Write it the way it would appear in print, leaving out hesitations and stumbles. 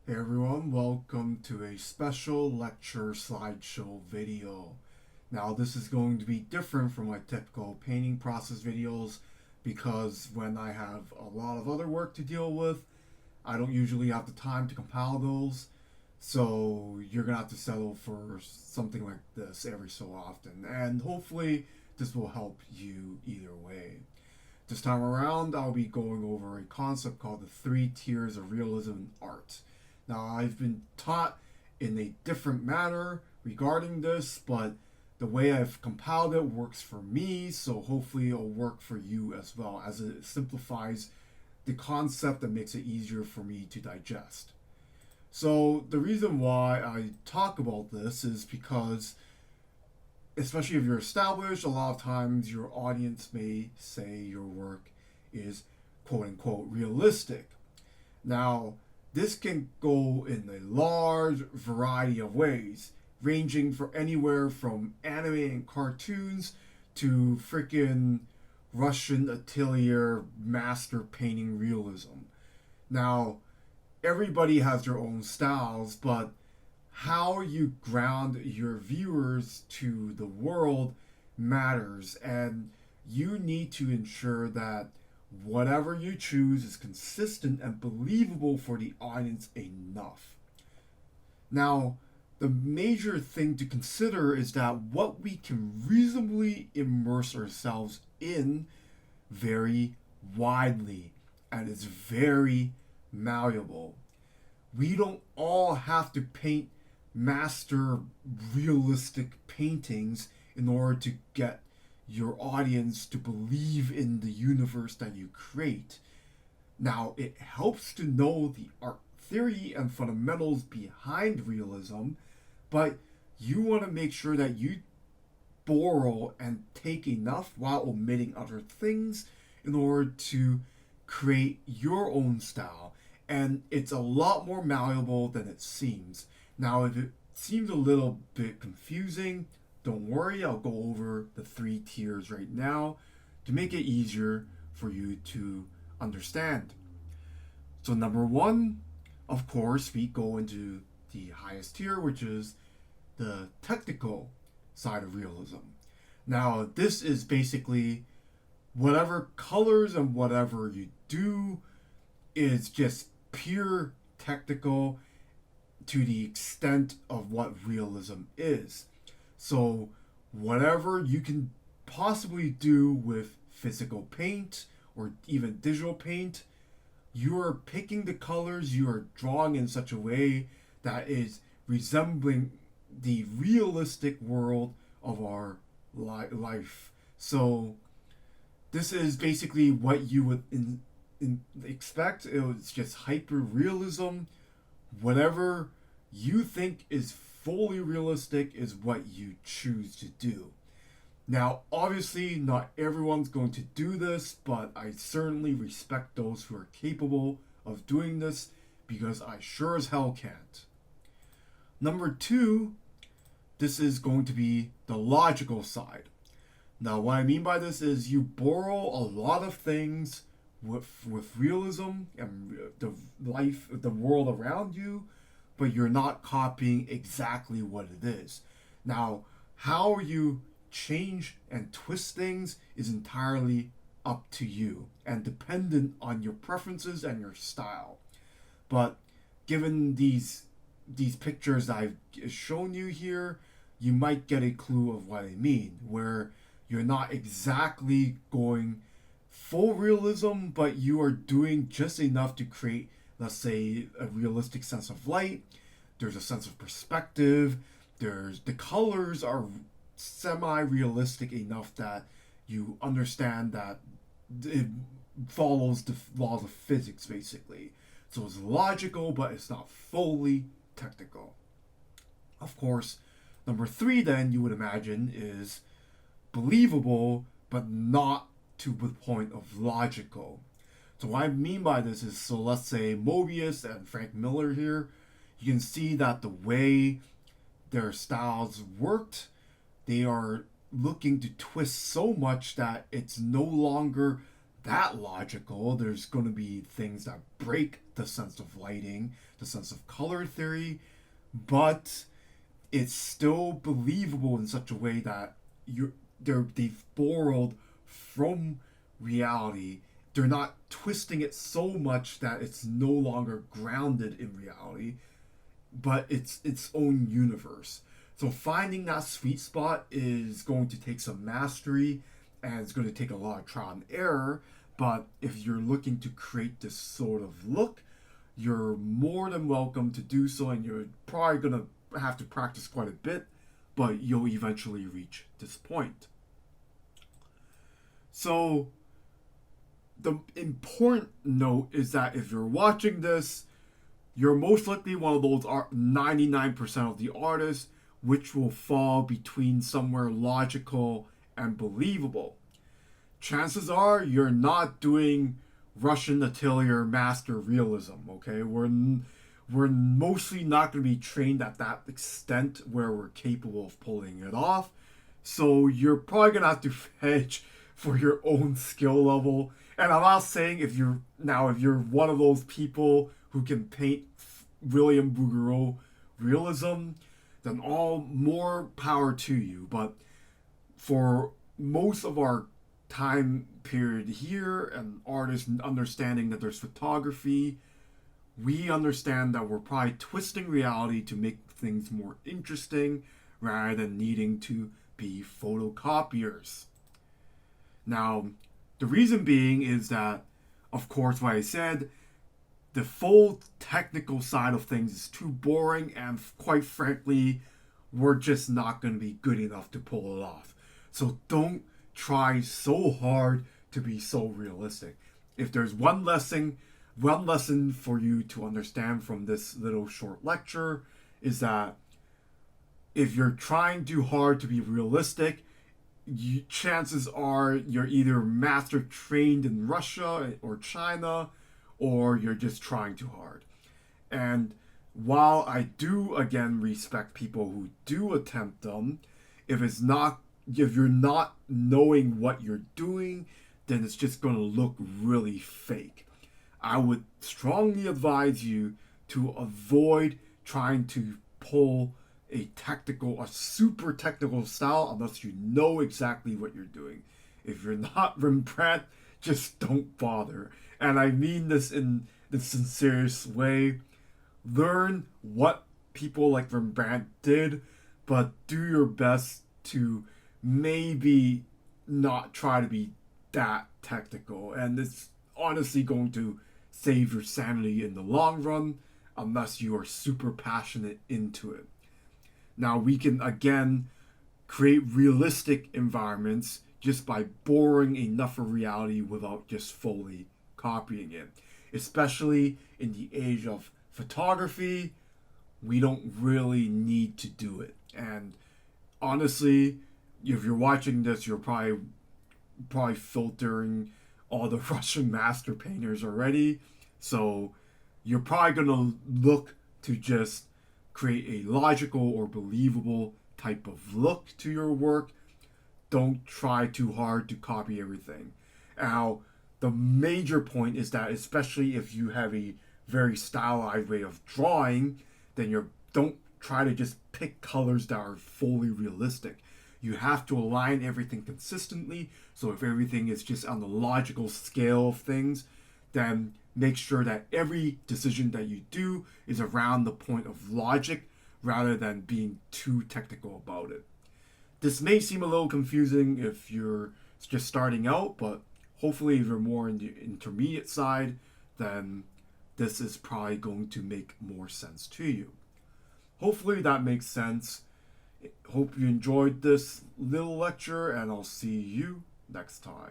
Hey everyone, welcome to a special lecture slideshow video. Now this is going to be different from my typical painting process videos because when I have a lot of other work to deal with, I don't usually have the time to compile those. So you're gonna have to settle for something like this every so often, and hopefully this will help you either way. This time around, I'll be going over a concept called the three tiers of realism in art. Now, I've been taught in a different manner regarding this, but the way I've compiled it works for me, so hopefully it'll work for you as well, as it simplifies the concept and makes it easier for me to digest. So, the reason why I talk about this is because, especially if you're established, a lot of times your audience may say your work is quote unquote realistic. Now, this can go in a large variety of ways, ranging from anywhere from anime and cartoons to freaking Russian atelier master painting realism. Now, everybody has their own styles, but how you ground your viewers to the world matters, and you need to ensure that whatever you choose is consistent and believable for the audience enough. Now, the major thing to consider is that what we can reasonably immerse ourselves in vary widely and is very malleable. We don't all have to paint master realistic paintings in order to get your audience to believe in the universe that you create. Now, it helps to know the art theory and fundamentals behind realism, but you want to make sure that you borrow and take enough while omitting other things in order to create your own style. And it's a lot more malleable than it seems. Now, if it seems a little bit confusing, don't worry, I'll go over the three tiers right now to make it easier for you to understand. So, number one, of course, we go into the highest tier, which is the technical side of realism. Now, this is basically whatever colors and whatever you do is just pure technical to the extent of what realism is. So, whatever you can possibly do with physical paint or even digital paint, you are picking the colors, you are drawing in such a way that is resembling the realistic world of our life. So, this is basically what you would expect. It's just hyper realism. Whatever you think is fully realistic is what you choose to do. Now, obviously, not everyone's going to do this, but I certainly respect those who are capable of doing this because I sure as hell can't. Number two, this is going to be the logical side. Now, what I mean by this is you borrow a lot of things with realism and the world around you, but you're not copying exactly what it is. Now, how you change and twist things is entirely up to you and dependent on your preferences and your style. But given these pictures I've shown you here, you might get a clue of what I mean, where you're not exactly going full realism, but you are doing just enough to create, let's say, a realistic sense of light. There's a sense of perspective. There's the colors are semi-realistic enough that you understand that it follows the laws of physics, basically. So it's logical, but it's not fully technical. Of course, number three, then, you would imagine, is believable, but not to the point of logical. So what I mean by this is, so let's say Mobius and Frank Miller here, you can see that the way their styles worked, they are looking to twist so much that it's no longer that logical. There's going to be things that break the sense of lighting, the sense of color theory, but it's still believable in such a way that they've borrowed from reality. They're not twisting it so much that it's no longer grounded in reality, but it's its own universe. So finding that sweet spot is going to take some mastery, and it's going to take a lot of trial and error. But if you're looking to create this sort of look, you're more than welcome to do so, and you're probably going to have to practice quite a bit, but you'll eventually reach this point. So the important note is that if you're watching this, you're most likely one of those 99% of the artists which will fall between somewhere logical and believable. Chances are you're not doing Russian atelier master realism, okay? We're mostly not going to be trained at that extent where we're capable of pulling it off. So you're probably going to have to hedge for your own skill level. And I'm not saying if you're one of those people who can paint William Bouguereau realism, then all more power to you. But for most of our time period here and artists understanding that there's photography, we understand that we're probably twisting reality to make things more interesting rather than needing to be photocopiers. Now, the reason being is that, of course, what I said, the full technical side of things is too boring, and quite frankly, we're just not going to be good enough to pull it off. So don't try so hard to be so realistic. If there's one lesson for you to understand from this little short lecture is that if you're trying too hard to be realistic, chances are you're either master trained in Russia or China, or you're just trying too hard. And while I do again respect people who do attempt them, if you're not knowing what you're doing, then it's just going to look really fake. I would strongly advise you to avoid trying to pull a super technical style unless you know exactly what you're doing. If you're not Rembrandt, just don't bother. And I mean this in the sincerest way. Learn what people like Rembrandt did, but do your best to maybe not try to be that technical. And it's honestly going to save your sanity in the long run unless you are super passionate into it. Now, we can again create realistic environments just by borrowing enough of reality without just fully copying it. Especially in the age of photography, we don't really need to do it. And honestly, if you're watching this, you're probably filtering all the Russian master painters already. So you're probably going to look to just create a logical or believable type of look to your work. Don't try too hard to copy everything. Now, the major point is that especially if you have a very stylized way of drawing, then don't try to just pick colors that are fully realistic. You have to align everything consistently. So if everything is just on the logical scale of things, then make sure that every decision that you do is around the point of logic rather than being too technical about it. This may seem a little confusing if you're just starting out, but hopefully if you're more in the intermediate side, then this is probably going to make more sense to you. Hopefully that makes sense. Hope you enjoyed this little lecture, and I'll see you next time.